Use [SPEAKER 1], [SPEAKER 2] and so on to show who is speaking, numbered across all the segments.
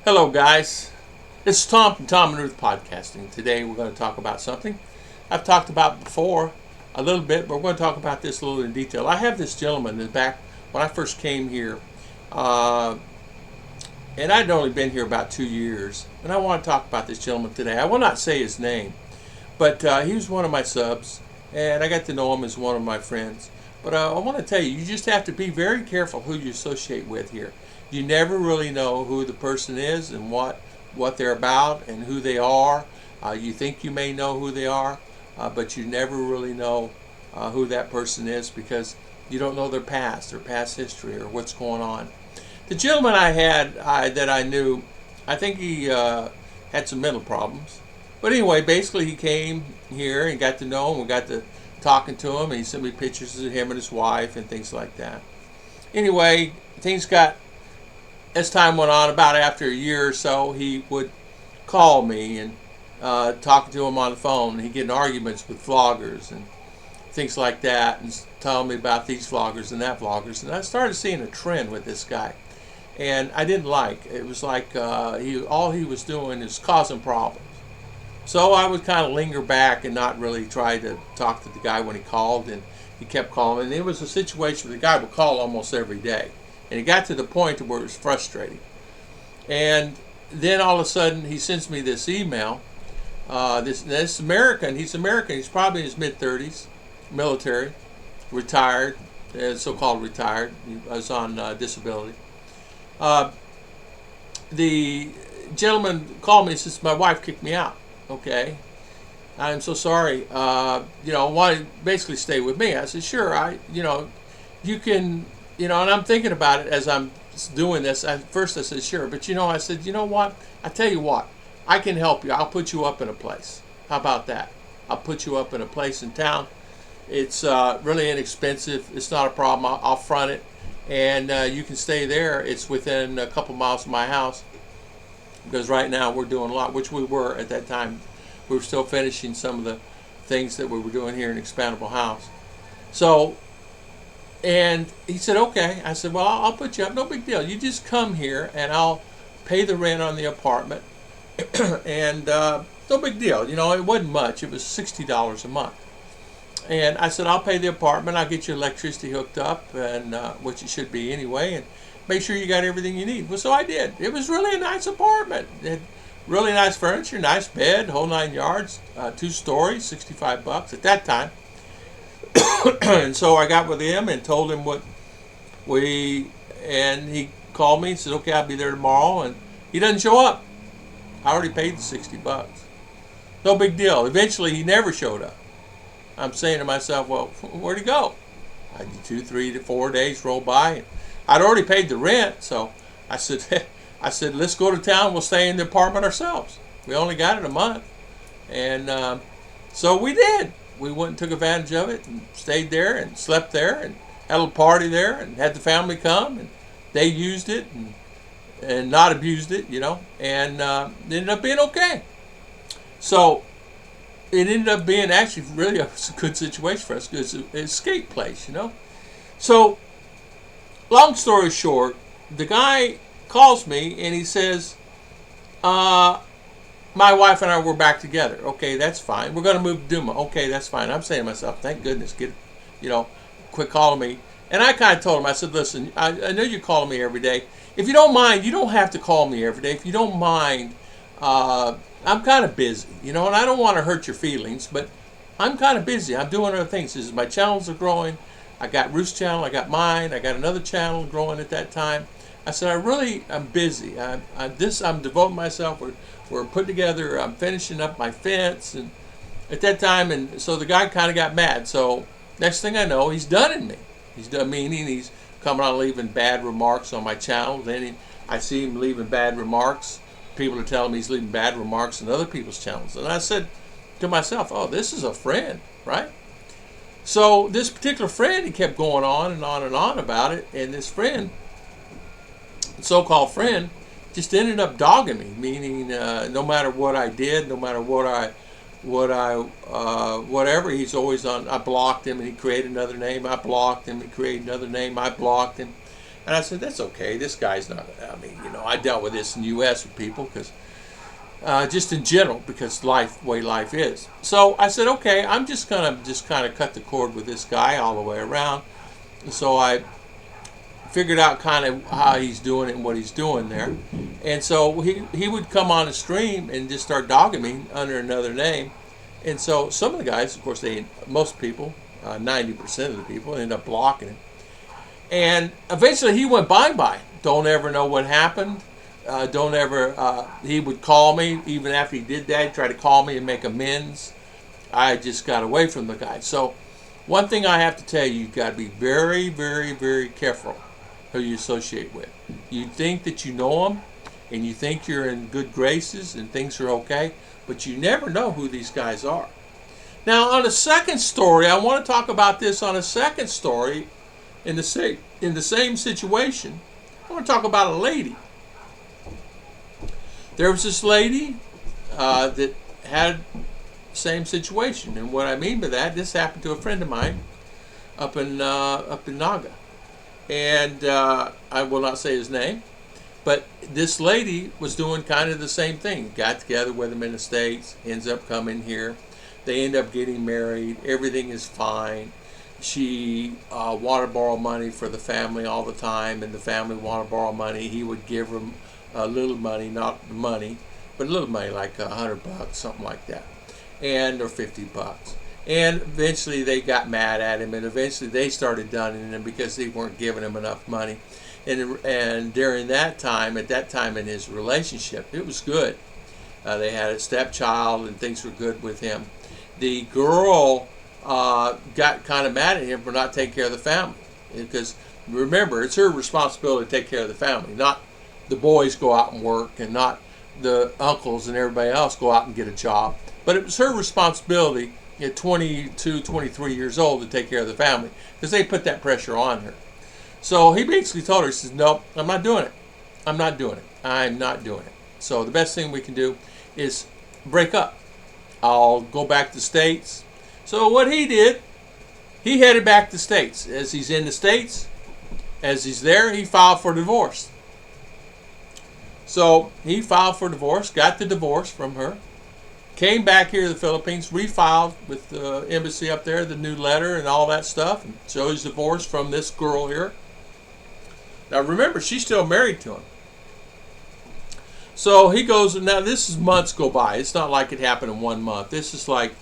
[SPEAKER 1] Hello, guys. It's Tom from Tom and Ruth Podcasting. Today we're going to talk about something I've talked about before a little bit, but we're going to talk about this a little in detail. I have this gentleman in the back when I first came here, and I'd only been here about 2 years, and I want to talk about this gentleman today. I will not say his name, but he was one of my subs, and I got to know him as one of my friends. But I want to tell you, you just have to be very careful who you associate with here. You never really know who the person is and what they're about and who they are. You think you may know who they are, but you never really know who that person is because you don't know their past history, or what's going on. The gentleman that I knew, I think he had some mental problems. But anyway, basically he came here and got to know him. We got to talking to him, and he sent me pictures of him and his wife and things like that. Anyway, things got, as time went on, about after a year or so, he would call me and talking to him on the phone. He'd get in arguments with vloggers and things like that, and telling me about these vloggers and that vloggers. And I started seeing a trend with this guy, and I didn't like. It was like all he was doing is causing problems. So I would kind of linger back and not really try to talk to the guy when he called, and he kept calling. And it was a situation where the guy would call almost every day. And it got to the point where it was frustrating. And then all of a sudden he sends me this email. This American, he's American, he's probably in his mid-30s, military, retired, so-called retired. He was on disability. The gentleman called me and says, my wife kicked me out. Okay, I'm so sorry. Want to basically stay with me? I said, sure. You can. And I'm thinking about it as I'm doing this. First I said, sure. But I said, you know what? I tell you what, I can help you. I'll put you up in a place. How about that? I'll put you up in a place in town. It's really inexpensive. It's not a problem. I'll front it. And you can stay there. It's within a couple miles of my house. Because right now we're doing a lot, which we were at that time. We were still finishing some of the things that we were doing here in Expandable house. So, and he said, okay. I said, well, I'll put you up. No big deal. You just come here and I'll pay the rent on the apartment. And no big deal. It wasn't much. It was $60 a month. And I said, I'll pay the apartment. I'll get your electricity hooked up, and which it should be anyway. And make sure you got everything you need. Well, so I did. It was really a nice apartment. It had really nice furniture, nice bed, whole 9 yards, 2 stories, $65 at that time. And so I got with him and told him and he called me and said, okay, I'll be there tomorrow. And he doesn't show up. I already paid the $60. No big deal. Eventually, he never showed up. I'm saying to myself, well, where'd he go? 2, 3 to 4 days roll by, and I'd already paid the rent. So I said, let's go to town. We'll stay in the apartment ourselves. We only got it a month. And so we did. We went and took advantage of it and stayed there and slept there and had a little party there and had the family come, and they used it and not abused it, and it ended up being okay. So it ended up being actually really a good situation for us because it's an escape place, So long story short, the guy calls me and he says, my wife and I were back together. Okay, that's fine. We're going to move to Duma. Okay, that's fine. I'm saying to myself, thank goodness, quit calling me. And I kind of told him, I said, listen, I know you're calling me every day. If you don't mind, you don't have to call me every day. If you don't mind, I'm kind of busy, and I don't want to hurt your feelings, but I'm kind of busy. I'm doing other things. My channels are growing. I got Ruth's channel. I got mine. I got another channel growing at that time. I said, I'm busy. I'm devoting myself. We're putting together, I'm finishing up my fence, and at that time, and so the guy kind of got mad. So next thing I know, he's done in me. He's done, meaning he's coming on leaving bad remarks on my channel. Then I see him leaving bad remarks. People are telling me he's leaving bad remarks on other people's channels. And I said to myself, oh, this is a friend, right? So this particular friend, he kept going on and on and on about it, and this friend, so-called friend, just ended up dogging me, meaning no matter what I did, no matter whatever, he's always on. I blocked him and he created another name. I blocked him, he created another name. I blocked him. And I said, that's okay. This guy's not, I mean, I dealt with this in the U.S. with people because, just in general, because way life is. So I said, okay, I'm just going to just kind of cut the cord with this guy all the way around. And so I figured out kind of how he's doing it and what he's doing there. And so he would come on the stream and just start dogging me under another name. And so some of the guys, of course, most people, 90% of the people, end up blocking him. And eventually he went bye-bye. Don't ever know what happened. He would call me. Even after he did that, he'd try to call me and make amends. I just got away from the guy. So one thing I have to tell you, you've got to be very, very, very careful who you associate with. You think that you know them, and you think you're in good graces and things are okay, but you never know who these guys are. Now, on a second story, I want to talk about this on a second story in the same situation. I want to talk about a lady. There was this lady that had the same situation, and what I mean by that, this happened to a friend of mine up in Naga, and I will not say his name, but this lady was doing kind of the same thing. Got together with him in the States, ends up coming here. They end up getting married. Everything is fine. She wanted to borrow money for the family all the time, and the family wanted to borrow money. He would give them a little money, not money, but a little money, like $100, something like that, or $50. And eventually they got mad at him, and eventually they started dunning him because they weren't giving him enough money. And during that time, at that time in his relationship, it was good. They had a stepchild, and things were good with him. The girl got kind of mad at him for not taking care of the family, because remember, it's her responsibility to take care of the family, not the boys go out and work, and not the uncles and everybody else go out and get a job. But it was her responsibility at 22, 23 years old to take care of the family, because they put that pressure on her. So he basically told her, he says, nope, I'm not doing it. I'm not doing it. I'm not doing it. So the best thing we can do is break up. I'll go back to the States. So what he did, he headed back to the States. As he's in the States, as he's there, he filed for divorce. So he filed for divorce, got the divorce from her, came back here to the Philippines, refiled with the embassy up there, the new letter and all that stuff, and shows divorce from this girl here. Now remember, she's still married to him. So he goes, now this is months go by. It's not like it happened in 1 month. This is like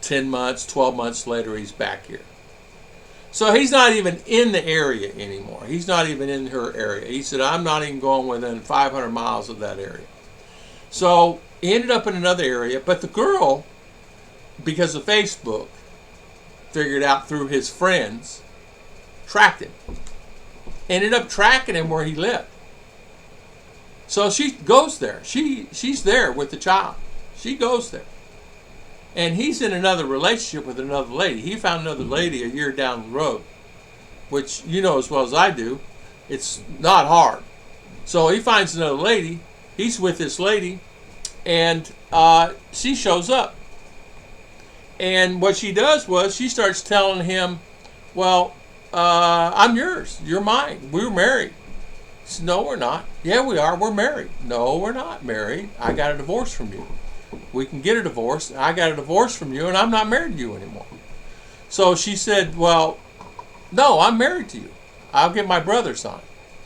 [SPEAKER 1] 10 months, 12 months later, he's back here. So he's not even in the area anymore. He's not even in her area. He said, I'm not even going within 500 miles of that area. So he ended up in another area, but the girl, because of Facebook, figured out through his friends, tracked him. Ended up tracking him where he lived. So she goes there. She's there with the child. She goes there. And he's in another relationship with another lady. He found another lady a year down the road, which you know as well as I do, it's not hard. So he finds another lady. He's with this lady, and she shows up. And what she does was she starts telling him, well, I'm yours. You're mine. We were married. He said, no, we're not. Yeah, we are. We're married. No, we're not married. I got a divorce from you. We can get a divorce. I got a divorce from you, and I'm not married to you anymore. So she said, well, no, I'm married to you. I'll get my brothers on it.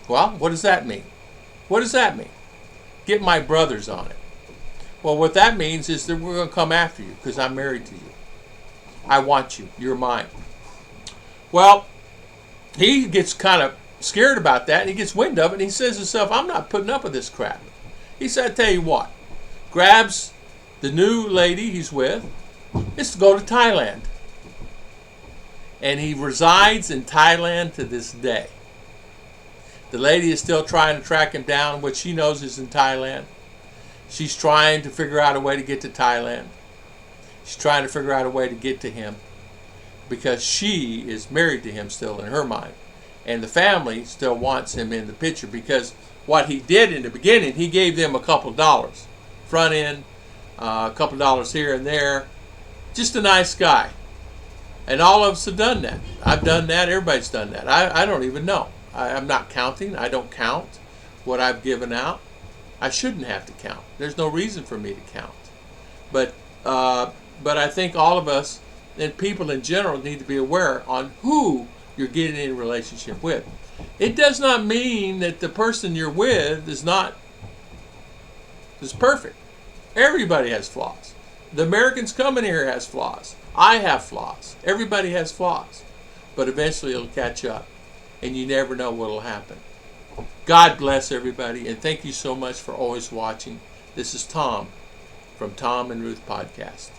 [SPEAKER 1] Well, what does that mean? What does that mean? Get my brothers on it. Well, what that means is that we're going to come after you because I'm married to you. I want you. You're mine. Well, he gets kind of scared about that, and he gets wind of it, and he says to himself, I'm not putting up with this crap. He said, I tell you what, grabs the new lady he's with, is to go to Thailand. And he resides in Thailand to this day. The lady is still trying to track him down. What she knows is in Thailand. She's trying to figure out a way to get to Thailand. She's trying to figure out a way to get to him because she is married to him still in her mind. And the family still wants him in the picture because what he did in the beginning, he gave them a couple dollars. Front end, a couple dollars here and there. Just a nice guy. And all of us have done that. I've done that. Everybody's done that. I don't even know. I'm not counting. I don't count what I've given out. I shouldn't have to count. There's no reason for me to count. But I think all of us and people in general need to be aware on who you're getting in a relationship with. It does not mean that the person you're with is perfect. Everybody has flaws. The Americans coming here has flaws. I have flaws. Everybody has flaws. But eventually it'll catch up, and you never know what will happen. God bless everybody, and thank you so much for always watching. This is Tom from Tom and Ruth Podcast.